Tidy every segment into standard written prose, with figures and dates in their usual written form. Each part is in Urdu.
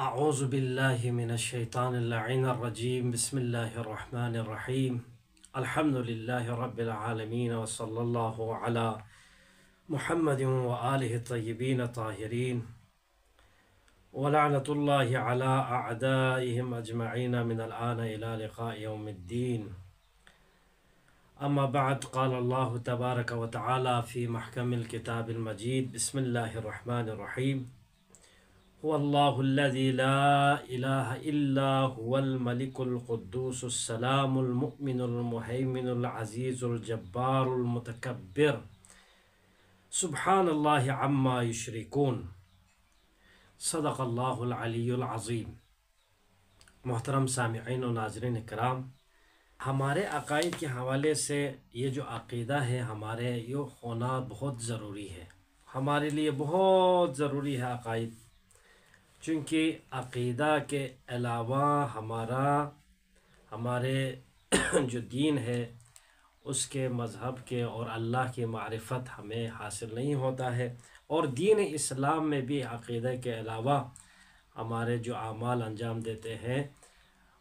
اعوذ باللہ من الشیطان اللعین الرجیم بسم اللہ الرحمن الرحیم الحمد للہ رب العالمین وصلی اللہ علی محمد وآلہ الطیبین الطاہرین ولعنۃ اللہ علی اعدائہم اجمعین من الآن الى لقاء یوم الدین اما بعد قال اللہ تبارک وتعالی فی محکم الکتاب المجید بسم اللہ الرحمن الرحیم هو الله الذي لا إله إلا هو الملك القدوس السلام المؤمن المهيمن العزيز الجبار المتكبر سبحان الله عما يشركون صدق الله العلی العظیم۔ محترم سامعین و ناظرین کرام، ہمارے عقائد کے حوالے سے یہ جو عقیدہ ہے ہمارے یہ ہونا بہت ضروری ہے، ہمارے لیے بہت ضروری ہے عقائد، چونکہ عقیدہ کے علاوہ ہمارے جو دین ہے اس کے مذہب کے اور اللہ کی معرفت ہمیں حاصل نہیں ہوتا ہے، اور دین اسلام میں بھی عقیدہ کے علاوہ ہمارے جو اعمال انجام دیتے ہیں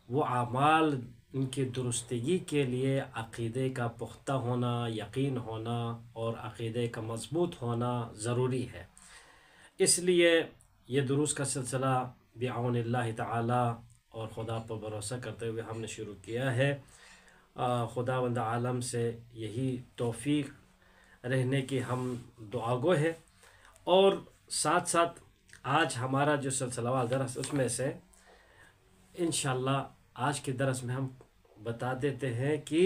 وہ اعمال ان کی درستگی کے لیے عقیدے کا پختہ ہونا، یقین ہونا اور عقیدے کا مضبوط ہونا ضروری ہے۔ اس لیے یہ دروس کا سلسلہ بعون اللہ تعالی اور خدا پر بھروسہ کرتے ہوئے ہم نے شروع کیا ہے۔ خداوند عالم سے یہی توفیق رہنے کی ہم دعا گو ہے، اور ساتھ ساتھ آج ہمارا جو سلسلہ وار درس اس میں سے انشاءاللہ آج کے درس میں ہم بتا دیتے ہیں کہ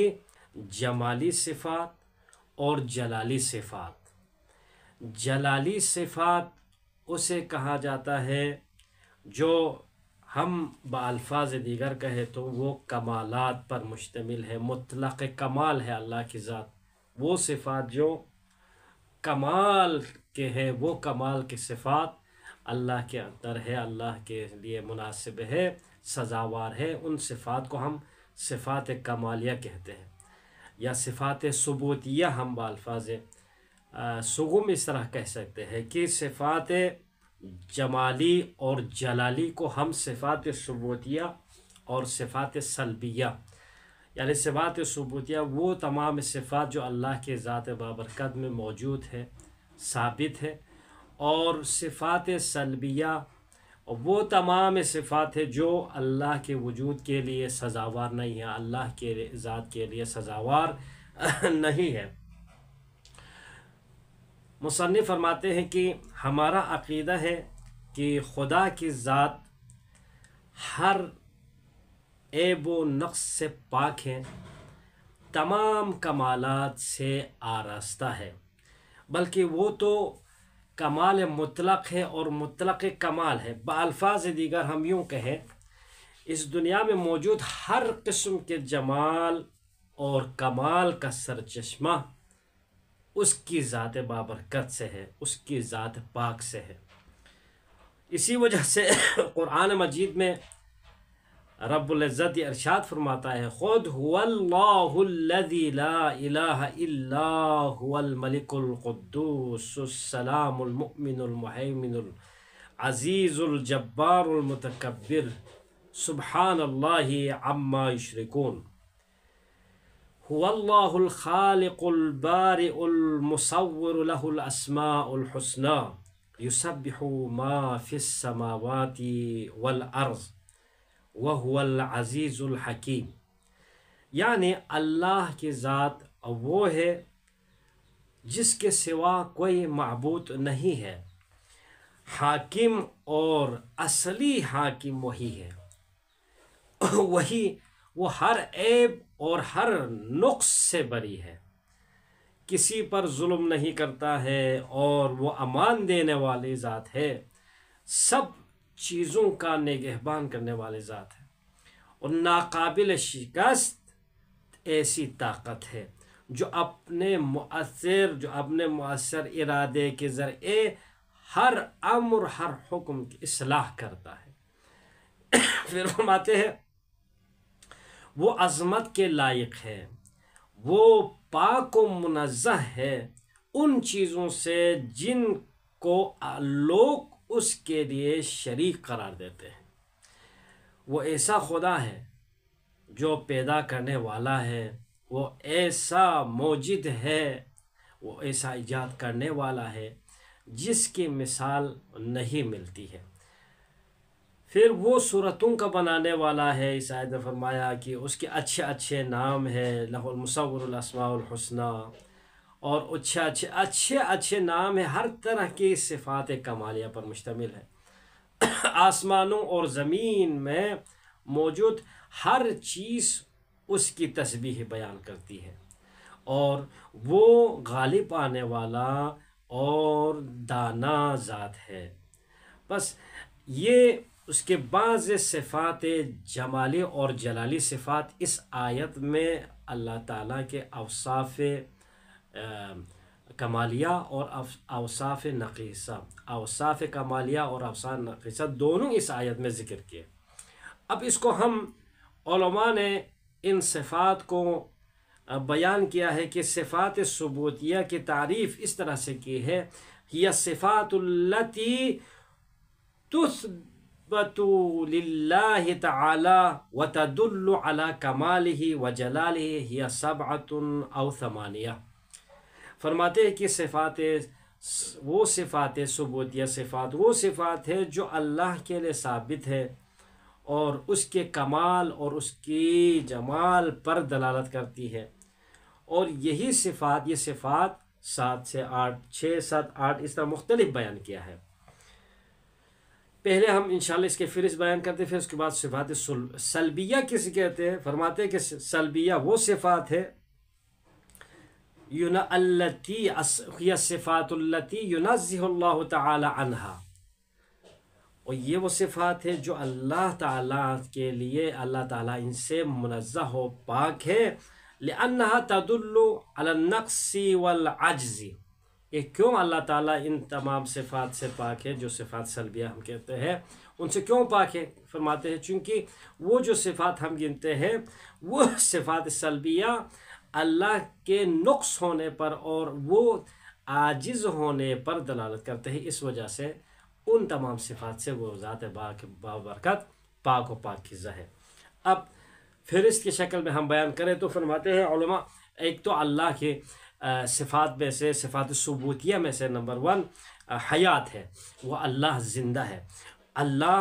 جمالی صفات اور جلالی صفات۔ جلالی صفات اسے کہا جاتا ہے جو ہم بالفاظ دیگر کہیں تو وہ کمالات پر مشتمل ہے، مطلق کمال ہے اللہ کی ذات، وہ صفات جو کمال کے ہیں، وہ کمال کی صفات اللہ کے اندر ہے، اللہ کے لیے مناسب ہے، سزاوار ہے۔ ان صفات کو ہم صفات کمالیہ کہتے ہیں، یا صفات ثبوتیہ ہم بالفاظ سگم اس طرح کہہ سکتے ہیں کہ صفات جمالی اور جلالی کو ہم صفات ثبوتیہ اور صفات سلبیہ، یعنی صفات ثبوتیہ وہ تمام صفات جو اللہ کے ذات بابرکت میں موجود ہے، ثابت ہے، اور صفات سلبیہ وہ تمام صفات ہے جو اللہ کے وجود کے لیے سزاوار نہیں ہے، اللہ کے ذات کے لیے سزاوار نہیں ہے۔ مصنف فرماتے ہیں کہ ہمارا عقیدہ ہے کہ خدا کی ذات ہر عیب و نقص سے پاک ہے، تمام کمالات سے آراستہ ہے، بلکہ وہ تو کمال مطلق ہے اور مطلق کمال ہے۔ بالفاظ دیگر ہم یوں کہیں، اس دنیا میں موجود ہر قسم کے جمال اور کمال کا سرچشمہ اس کی ذات بابرکت سے ہے، اس کی ذات پاک سے ہے۔ اسی وجہ سے قرآن مجید میں رب العزت ارشاد فرماتا ہے، خود هو اللہ الذی لا الہ الا هو الملک القدوس السلام المؤمن المہیمن العزیز الجبار المتکبر سبحان اللہ عما یشرکون۔ هو اللہ الخالق البارئ المصور له الاسماء الحسنى یسبح ما فی السماوات والارض وهو العزیز الحکیم، یعنی اللہ کی ذات وہ ہے جس کے سوا کوئی معبود نہیں ہے، حاکم اور اصلی حاکم وہی ہے، وہ ہر عیب اور ہر نقص سے بری ہے، کسی پر ظلم نہیں کرتا ہے، اور وہ امان دینے والی ذات ہے، سب چیزوں کا نگہبان کرنے والی ذات ہے، اور ناقابل شکست ایسی طاقت ہے جو اپنے مؤثر ارادے کے ذریعے ہر امر ہر حکم کی اصلاح کرتا ہے۔ پھر فرماتے ہیں وہ عظمت کے لائق ہے، وہ پاک و منزہ ہے ان چیزوں سے جن کو لوگ اس کے لیے شریک قرار دیتے ہیں۔ وہ ایسا خدا ہے جو پیدا کرنے والا ہے، وہ ایسا موجد ہے، وہ ایسا ایجاد کرنے والا ہے جس کی مثال نہیں ملتی ہے۔ پھر وہ صورتوں کا بنانے والا ہے، اس آیت میں فرمایا کہ اس کے اچھے اچھے نام ہیں، لہ المصور الاسماء الحسنی، اور اچھے اچھے نام ہیں، ہر طرح کی صفات کمالیہ پر مشتمل ہے۔ آسمانوں اور زمین میں موجود ہر چیز اس کی تسبیح بیان کرتی ہے، اور وہ غالب آنے والا اور دانا ذات ہے۔ بس یہ اس کے بعض صفات جمالی اور جلالی صفات اس آیت میں اللہ تعالیٰ کے اوصاف کمالیہ اور اوصاف نقیصہ، اوصاف کمالیہ اور اوصاف نقیصہ دونوں اس آیت میں ذکر کیے۔ اب اس کو ہم علماء نے ان صفات کو بیان کیا ہے کہ صفات ثبوتیہ کی تعریف اس طرح سے کی ہے، یہ صفات التی تثبت للہ تعالی وتدل علی کمالہ وجلالہ ہی سبعۃ او ثمانیہ۔ فرماتے ہیں کہ وہ صفات ثبوتیہ صفات وہ صفات ہے جو اللہ کے لیے ثابت ہے اور اس کے کمال اور اس کی جمال پر دلالت کرتی ہے، اور یہ صفات 7 سے 8 6 7 8 اس طرح مختلف بیان کیا ہے۔ پہلے ہم انشاءاللہ اس کے فہرست بیان کرتے، پھر اس کے بعد صفات سلبیہ کسے کہتے ہیں؟ فرماتے ہیں کہ سلبیہ وہ صفات ہے هي الصفات التي ينزه اللہ تعالی عنہا، اور یہ وہ صفات ہے جو اللہ تعالیٰ کے لیے اللہ تعالیٰ ان سے منزہ و پاک ہے، لأنها تدل على النقص والعجز۔ یہ کیوں اللہ تعالیٰ ان تمام صفات سے پاک ہے جو صفات سلبیہ ہم کہتے ہیں، ان سے کیوں پاک ہے؟ فرماتے ہیں چونکہ وہ جو صفات ہم گنتے ہیں وہ صفات سلبیہ اللہ کے نقص ہونے پر اور وہ عاجز ہونے پر دلالت کرتے ہیں، اس وجہ سے ان تمام صفات سے وہ ذات بابرکت پاک و پاکیزہ ہے۔ اب فہرست کی شکل میں ہم بیان کریں تو فرماتے ہیں علماء، ایک تو اللہ کے صفات میں سے، صفات ثبوتیہ میں سے نمبر 1 حیات ہے، وہ اللہ زندہ ہے، اللہ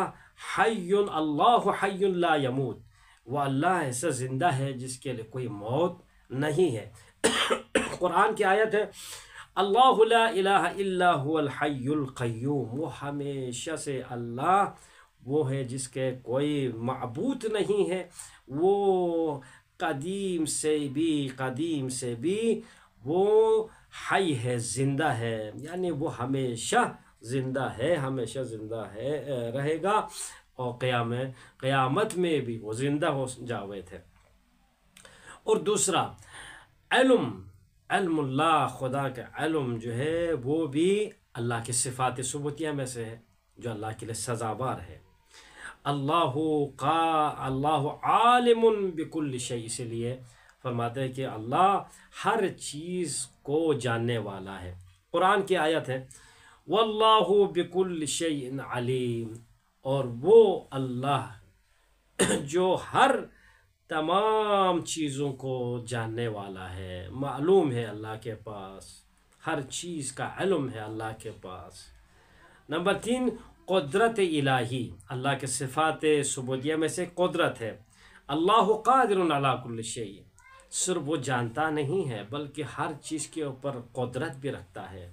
حی لا یموت، وہ اللہ ایسا زندہ ہے جس کے لیے کوئی موت نہیں ہے۔ قرآن کی آیت ہے اللہ لا الہ الا هو الحی القیوم، وہ ہمیشہ سے اللہ وہ ہے جس کے کوئی معبود نہیں ہے، وہ قدیم سے بھی وہ حی ہے، زندہ ہے، یعنی وہ ہمیشہ زندہ ہے رہے گا، اور قیامت میں بھی وہ زندہ ہو جاوید ہے۔ اور دوسرا علم اللہ، خدا کا علم جو ہے وہ بھی اللہ کی صفات ثبوتیہ میں سے ہے جو اللہ کے لیے سزاوار ہے۔ اللہ عالم بکل شیء، اس لیے فرماتے ہیں کہ اللہ ہر چیز کو جاننے والا ہے۔ قرآن کی آیت ہے واللہ بکل شیء علیم، اور وہ اللہ جو ہر تمام چیزوں کو جاننے والا ہے، معلوم ہے اللہ کے پاس، ہر چیز کا علم ہے اللہ کے پاس۔ نمبر 3 قدرت الہی، اللہ کے صفات ثبوتیہ میں سے قدرت ہے، اللہ قادر علی کل شیء، صرف وہ جانتا نہیں ہے بلکہ ہر چیز کے اوپر قدرت بھی رکھتا ہے۔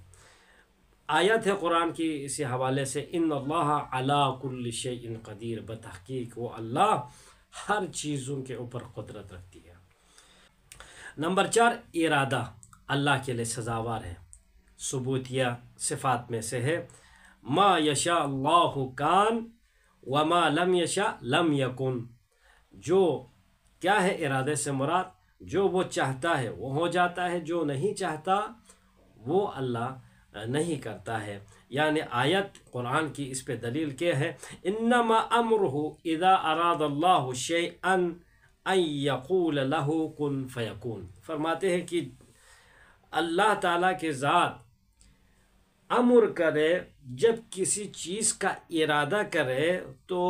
آیت ہے قرآن کی اسی حوالے سے ان اللہ علی کل شیء قدیر، بتحقیق وہ اللہ ہر چیزوں کے اوپر قدرت رکھتی ہے۔ نمبر 4 ارادہ، اللہ کے لیے سزاوار ہے، ثبوتیہ صفات میں سے ہے، ما یشاء اللہ کان وما لم یشاء لم یکن، جو کیا ہے ارادے سے مراد، جو وہ چاہتا ہے وہ ہو جاتا ہے، جو نہیں چاہتا وہ اللہ نہیں کرتا ہے۔ یعنی آیت قرآن کی اس پہ دلیل کیا ہے، انما امرہ اذا اراد اللہ شیئا ان یقول له کن فیکون، فرماتے ہیں کہ اللہ تعالیٰ کے ذات امر کرے، جب کسی چیز کا ارادہ کرے تو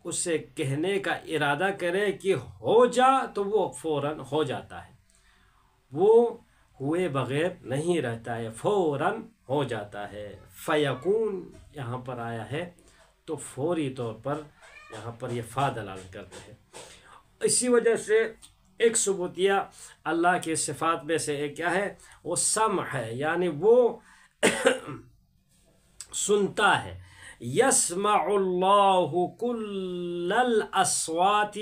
اسے کہنے کا ارادہ کرے کہ ہو جا تو وہ فوراً ہو جاتا ہے، وہ ہوئے بغیر نہیں رہتا ہے، فوراً ہو جاتا ہے۔ فیکون یہاں پر آیا ہے تو فوری طور پر یہاں پر یہ فا دلالت کرتے ہیں۔ اسی وجہ سے ایک ثبوتیہ اللہ کے صفات میں سے ایک کیا ہے؟ وہ سمع ہے، یعنی وہ سنتا ہے۔ یسمع اللہ کل الاصوات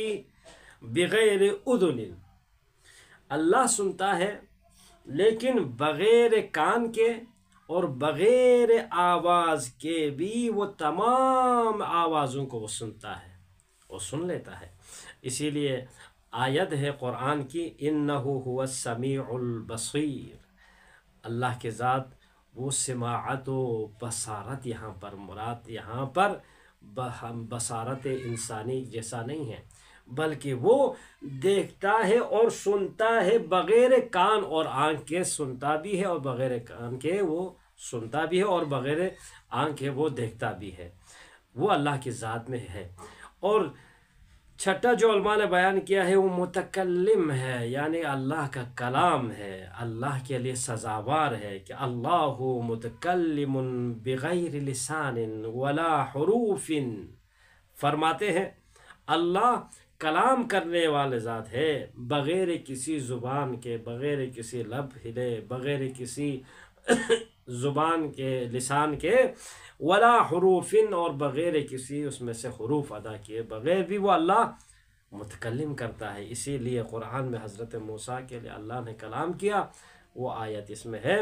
بغیر اذن، اللہ سنتا ہے لیکن بغیر کان کے اور بغیر آواز کے بھی وہ تمام آوازوں کو وہ سنتا ہے، وہ سن لیتا ہے۔ اسی لیے آیت ہے قرآن کی انہ هو السمیع البصیر، اللہ کے ذات وہ سماعت و بصارت، یہاں پر مراد یہاں پر بصارت انسانی جیسا نہیں ہے، بلکہ وہ دیکھتا ہے اور سنتا ہے بغیر کان اور آنکھ کے، سنتا بھی ہے اور بغیر کان کے وہ سنتا بھی ہے اور بغیر آنکھ کے وہ دیکھتا بھی ہے، وہ اللہ کی ذات میں ہے۔ اور چھٹا جو علماء نے بیان کیا ہے وہ متکلم ہے، یعنی اللہ کا کلام ہے، اللہ کے لیے سزاوار ہے کہ اللہ متکلم بغیر لسان ولا حروف، فرماتے ہیں اللہ کلام کرنے والے ذات ہے بغیر کسی زبان کے، بغیر کسی لب ہلے، بغیر کسی زبان کے، لسان کے، ولا حروف، اور بغیر کسی اس میں سے حروف ادا کیے بغیر بھی وہ اللہ متکلم کرتا ہے۔ اسی لیے قرآن میں حضرت موسیٰ کے لیے اللہ نے کلام کیا، وہ آیت اس میں ہے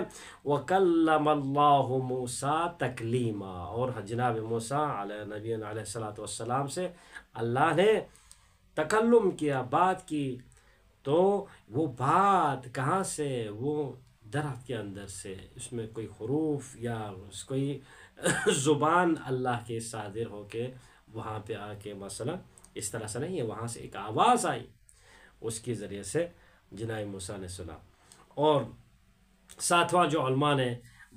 وَكَلَّمَ اللَّهُ مُوسَىٰ تَكْلِيمًا، اور جناب موسیٰ علیہ نبی علیہ السلام سے اللہ نے تکلم کیا، بات کی، تو وہ بات کہاں سے؟ وہ درخت کے اندر سے، اس میں کوئی حروف یا کوئی زبان اللہ کے صادر ہو کے وہاں پہ آ کے مثلا اس طرح سے نہیں ہے، وہاں سے ایک آواز آئی، اس کے ذریعے سے جناب موسیٰ نے سنا۔ اور ساتواں جو علماء نے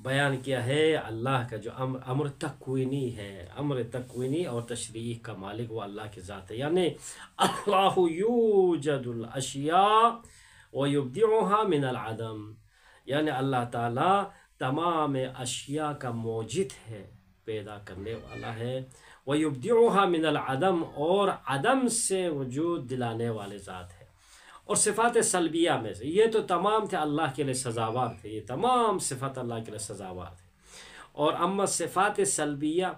بیان کیا ہے اللہ کا جو امر تکوینی ہے، امر تکوینی اور تشریح کا مالک وہ اللہ کی ذات ہے، یعنی اللہ یوجد الاشیاء ویبدعها من العدم، یعنی اللہ تعالیٰ تمام اشیاء کا موجد ہے، پیدا کرنے والا ہے، وَيُبْدِعُهَا مِنَ الْعَدَمِ، اور عدم سے وجود دلانے والے ذات ہے۔ اور صفات سلبیہ میں سے یہ تو تمام تھے اللہ کے لیے سزاوار تھے، یہ تمام صفات اللہ کے لیے سزاوار تھے۔ اور اما صفات سلبیہ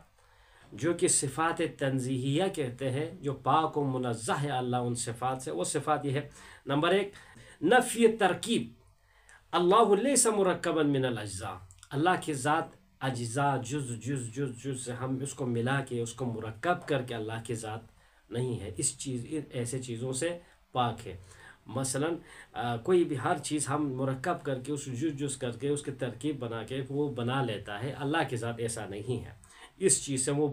جو کہ صفات تنزیہیہ کہتے ہیں، جو پاک و منزہ ہے اللہ ان صفات سے، وہ صفات یہ ہے: نمبر ایک، نفی ترکیب، اللہ لیس مرکبا من الاجزاء، اللہ کی ذات اجزاء جز سے ہم اس کو ملا کے اس کو مرکب کر کے اللہ کی ذات نہیں ہے، اس چیز ایسے چیزوں سے پاک ہے۔ مثلا کوئی بھی ہر چیز ہم مرکب کر کے اس جز کر کے اس کی ترکیب بنا کے وہ بنا لیتا ہے، اللہ کی ذات ایسا نہیں ہے، اس چیز سے وہ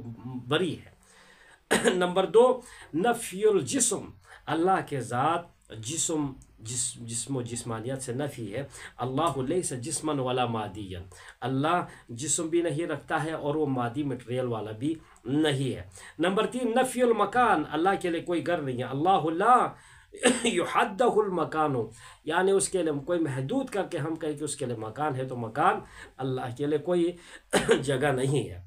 بری ہے۔ نمبر دو، نفی الجسم، اللہ کے ذات جسم و جسمانیت سے نفی ہے، اللہ لیس جسما ولا مادیا، اللہ جسم بھی نہیں رکھتا ہے اور وہ مادی مٹیریل والا بھی نہیں ہے۔ نمبر تین، نفی المکان، اللہ کے لیے کوئی گھر نہیں ہے، اللہ لا یحدہ المکان، یعنی اس کے لیے کوئی محدود کر کے ہم کہیں کہ اس کے لیے مکان ہے تو مکان، اللہ کے لیے کوئی جگہ نہیں ہے۔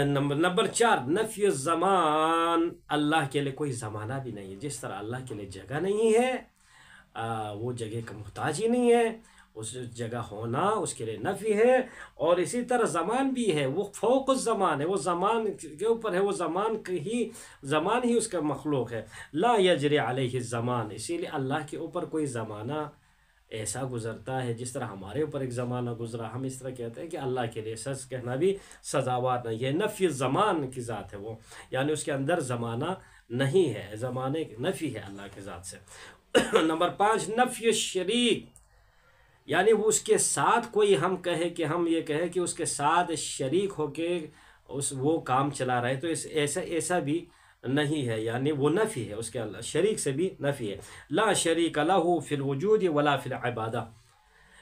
نمبر چار، نفی الزمان، اللہ کے لیے کوئی زمانہ بھی نہیں ہے، جس طرح اللہ کے لیے جگہ نہیں ہے، وہ جگہ کا محتاج ہی نہیں ہے، اس جگہ ہونا اس کے لیے نفی ہے۔ اور اسی طرح زمان بھی ہے، وہ فوق الزمان ہے، وہ زمان کے اوپر ہے، وہ زمان ہی اس کا مخلوق ہے، لا یجری علیہ الزمان، اسی لیے اللہ کے اوپر کوئی زمانہ ایسا گزرتا ہے جس طرح ہمارے اوپر ایک زمانہ گزرا، ہم اس طرح کہتے ہیں کہ اللہ کے لیے سچ کہنا بھی سزاوار نہیں ہے، نفی زمان کی ذات ہے وہ، یعنی اس کے اندر زمانہ نہیں ہے، زمانے کی نفی ہے اللہ کی ذات سے۔ نمبر پانچ، نفی الشریک، یعنی وہ اس کے ساتھ کوئی ہم کہیں کہ ہم یہ کہیں کہ اس کے ساتھ شریک ہو کے وہ کام چلا رہے تو ایسا بھی نہیں ہے، یعنی وہ نفی ہے، اس کے شریک سے بھی نفی ہے۔ لا شریک لہ فی الوجود ولا فی العبادہ،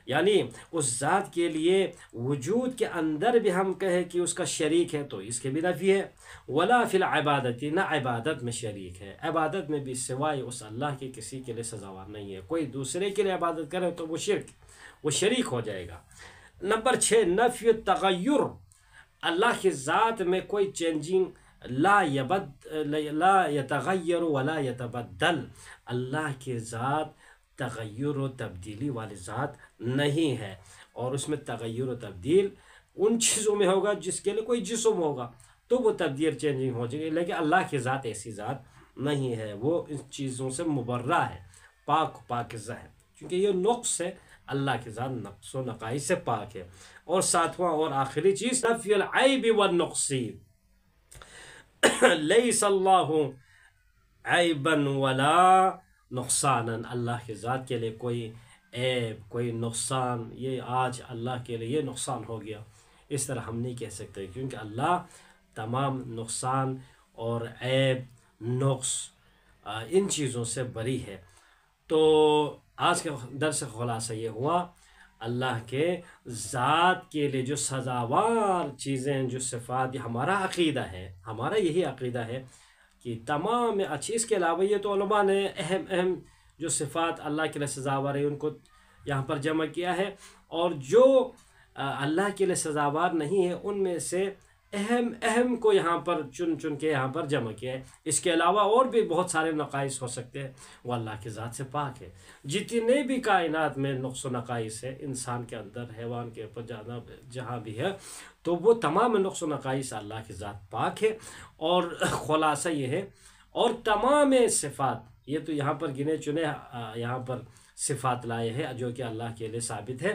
یعنی اس ذات کے لیے وجود کے اندر بھی ہم کہیں کہ اس کا شریک ہے تو اس کے بھی نفی ہے، ولا فی العبادت، نہ عبادت میں شریک ہے، عبادت میں بھی سوائے اس اللہ کے کسی کے لیے سزاوار نہیں ہے، کوئی دوسرے کے لیے عبادت کرے تو وہ شرک، وہ شریک ہو جائے گا۔ نمبر 6 نفی التغیر، اللہ کی ذات میں کوئی چینجنگ لا یتغیر ولا یتبدل، اللہ کی ذات تغیر و تبدیلی والی ذات نہیں ہے، اور اس میں تغیر و تبدیل ان چیزوں میں ہوگا جس کے لیے کوئی جسم ہوگا تو وہ تبدیل چینجنگ ہو جائے گی، لیکن اللہ کی ذات ایسی ذات نہیں ہے، وہ ان چیزوں سے مبرہ ہے، پاکیزہ ہے، کیونکہ یہ نقص ہے، اللہ کی ذات نقص و نقائص سے پاک ہے۔ اور ساتواں اور آخری چیز نفی العیب والنقص، لیس اللہ عیبا ولا نقصانا، اللہ کی ذات کے لیے کوئی عیب، کوئی نقصان، یہ آج اللہ کے لیے یہ نقصان ہو گیا، اس طرح ہم نہیں کہہ سکتے، کیونکہ اللہ تمام نقصان اور عیب، نقص، ان چیزوں سے بری ہے۔ تو آج کے درس کا خلاصہ یہ ہوا، اللہ کے ذات کے لیے جو سزاوار چیزیں، جو صفات، یہ ہمارا عقیدہ ہے، ہمارا یہی عقیدہ ہے کہ تمام اچھی، اس کے علاوہ یہ تو علماء نے اہم جو صفات اللہ کے لیے سزاوار ہے ان کو یہاں پر جمع کیا ہے، اور جو اللہ کے لیے سزاوار نہیں ہے ان میں سے اہم کو یہاں پر چن کے یہاں پر جمع کیا ہے۔ اس کے علاوہ اور بھی بہت سارے نقائص ہو سکتے ہیں، وہ اللہ کی ذات سے پاک ہے۔ جتنے بھی کائنات میں نقص و نقائص ہے، انسان کے اندر، حیوان کے اوپر، جہاں بھی ہے، تو وہ تمام نقص و نقائص اللہ کی ذات پاک ہے۔ اور خلاصہ یہ ہے، اور تمام صفات، یہ تو یہاں پر گنے چنے یہاں پر صفات لائے ہیں جو کہ اللہ کے لیے ثابت ہے،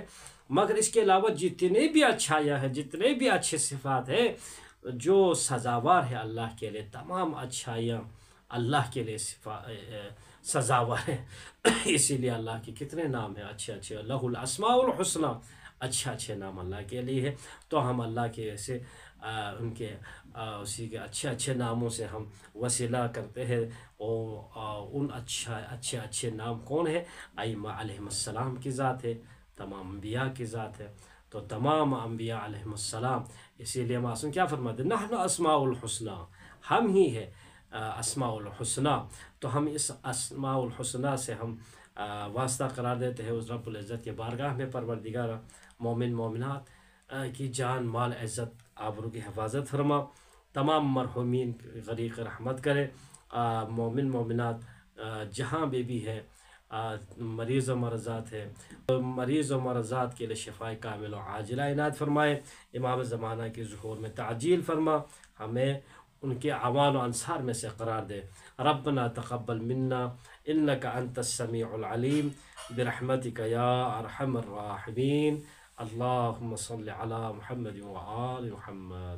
مگر اس کے علاوہ جتنے بھی اچھائیاں ہیں، جتنے بھی اچھے صفات ہیں جو سزاوار ہے اللہ کے لیے، تمام اچھائیاں اللہ کے لیے سزاوار ہے۔ اسی لیے اللہ کے کتنے نام ہیں اچھے اچھے، لہ الاسماء الحسنی، اچھے نام اللہ کے لیے ہے، تو ہم اللہ کے ایسے ان کے اسی کے اچھے ناموں سے ہم وسیلہ کرتے ہیں، اور ان اچھے نام کون ہیں؟ ائمہ علیہم السلام کی ذات ہے، تمام انبیاء کی ذات ہے، تو تمام انبیاء علیہم السلام، اسی لیے معصوم کیا فرماتے ہیں؟ نحن اسماء الحسنی، ہم ہی ہے اسماء الحسنی، تو ہم اس اسماء الحسنی سے ہم واسطہ قرار دیتے ہیں اس رب العزت کے بارگاہ میں، پروردگار مومن مومنات کی جان مال عزت آبرو کی حفاظت فرما، تمام مرحومین غریق رحمت کرے، مومن مومنات جہاں بھی ہے، مریض و مرضات ہے، مریض و مرضات کے لیے شفاء کامل و عاجلہ عنایت فرمائے، امام زمانہ کے ظہور میں تعجیل فرما، ہمیں ان کے اعوان و انصار میں سے قرار دے۔ ربنا تقبل منا انک انت السمیع العلیم برحمتک یا ارحم الراحمین، اللہم صل علی محمد و آل محمد۔